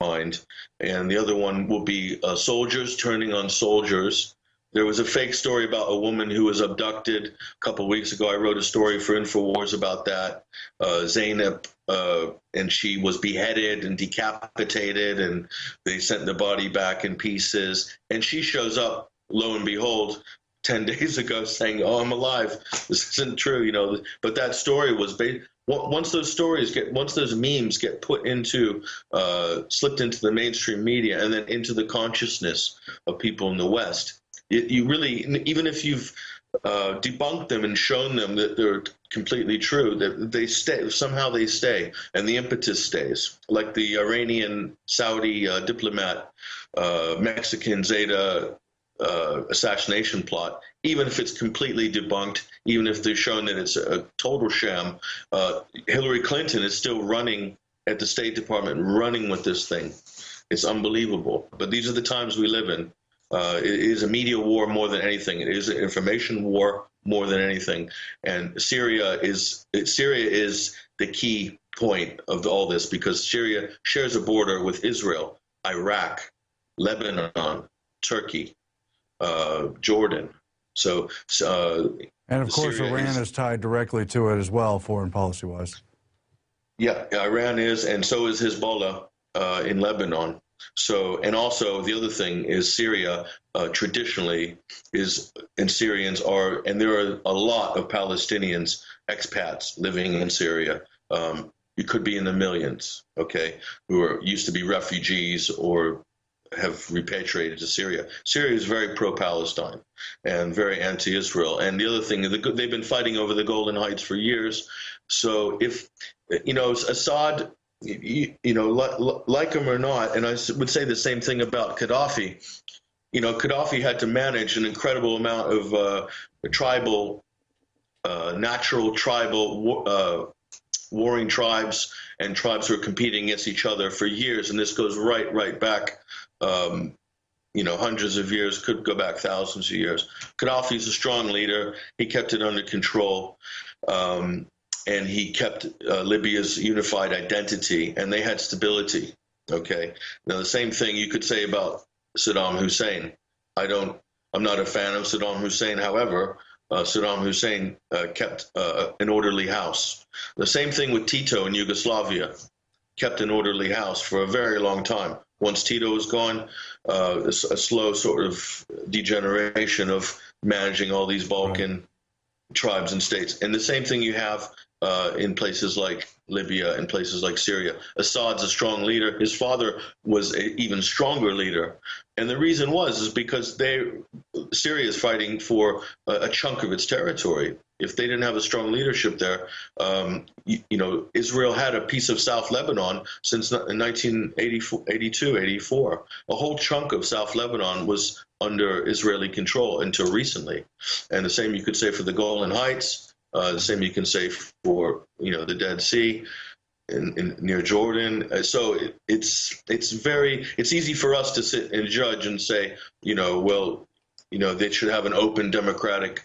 mind, and the other one will be soldiers turning on soldiers. There was a fake story about a woman who was abducted a couple of weeks ago. I wrote a story for Infowars about that, Zainab, and she was beheaded and decapitated, and they sent the body back in pieces. And she shows up, lo and behold, 10 days ago saying, "Oh, I'm alive. This isn't true," But that story was based. Once those memes get put into, slipped into the mainstream media and then into the consciousness of people in the West, you really, even if you've debunked them and shown them that they're completely true, that they stay, somehow they stay, and the impetus stays. Like the Iranian Saudi diplomat, Mexican Zeta assassination plot, even if it's completely debunked, even if they're shown that it's a total sham, Hillary Clinton is still running at the State Department, running with this thing. It's unbelievable. But these are the times we live in. It is a media war more than anything. It is an information war more than anything. And Syria is the key point of all this, because Syria shares a border with Israel, Iraq, Lebanon, Turkey, Jordan. And of course, Iran is tied directly to it as well, foreign policy-wise. Yeah, Iran is, and so is Hezbollah in Lebanon. So, and also the other thing is Syria traditionally is, and Syrians are, and there are a lot of Palestinians, expats living in Syria. You could be in the millions, okay, who used to be refugees or have repatriated to Syria. Syria is very pro-Palestine and very anti-Israel. And the other thing, they've been fighting over the Golan Heights for years. So if, Assad, like him or not, and I would say the same thing about Gaddafi. Gaddafi had to manage an incredible amount of natural tribal warring tribes and tribes who are competing against each other for years. And this goes right back, hundreds of years, could go back thousands of years. Gaddafi's a strong leader. He kept it under control. And he kept Libya's unified identity, and they had stability. Okay. Now the same thing you could say about Saddam Hussein. I'm not a fan of Saddam Hussein. However, Saddam Hussein kept an orderly house. The same thing with Tito in Yugoslavia, kept an orderly house for a very long time. Once Tito was gone, a slow sort of degeneration of managing all these Balkan tribes and states. And the same thing you have in places like Libya and places like Syria. Assad's a strong leader. His father was an even stronger leader. And the reason is because Syria is fighting for a chunk of its territory. If they didn't have a strong leadership there, Israel had a piece of South Lebanon since 1982, 84. A whole chunk of South Lebanon was under Israeli control until recently. And the same you could say for the Golan Heights. The same you can say for the Dead Sea near Jordan. So it's easy for us to sit and judge and say they should have an open democratic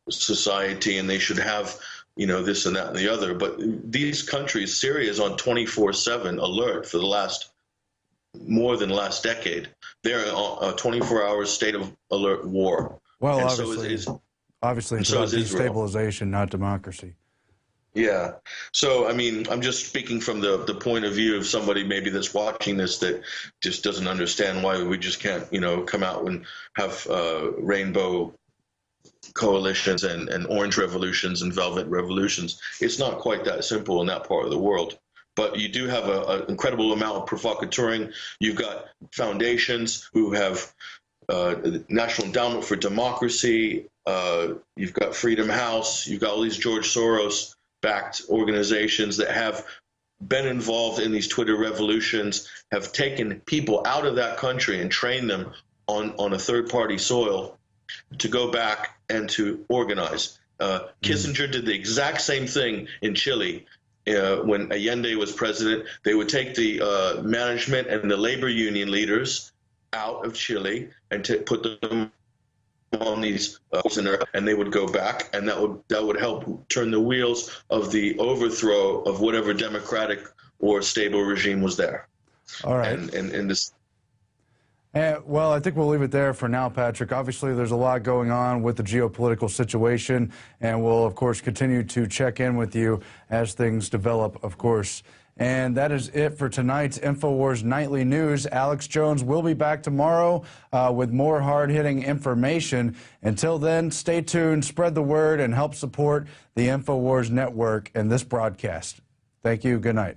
society and they should have this and that and the other. But these countries, Syria is on 24/7 alert for more than the last decade. They're on a 24-hour state of alert war. Well, and obviously, it's about destabilization, not democracy. Yeah. So, I'm just speaking from the point of view of somebody maybe that's watching this that just doesn't understand why we just can't, come out and have rainbow coalitions and orange revolutions and velvet revolutions. It's not quite that simple in that part of the world. But you do have an incredible amount of provocateuring. You've got foundations who have National Endowment for Democracy. You've got Freedom House. You've got all these George Soros-backed organizations that have been involved in these Twitter revolutions, have taken people out of that country and trained them on a third-party soil to go back and to organize. Kissinger did the exact same thing in Chile. When Allende was president, they would take the management and the labor union leaders out of Chile and to put them on these and they would go back, and that would help turn the wheels of the overthrow of whatever democratic or stable regime was there. All right. And this. Well, I think we'll leave it there for now, Patrick. Obviously, there's a lot going on with the geopolitical situation, and we'll, of course, continue to check in with you as things develop, of course. And that is it for tonight's Infowars Nightly News. Alex Jones will be back tomorrow with more hard-hitting information. Until then, stay tuned, spread the word, and help support the Infowars Network and this broadcast. Thank you. Good night.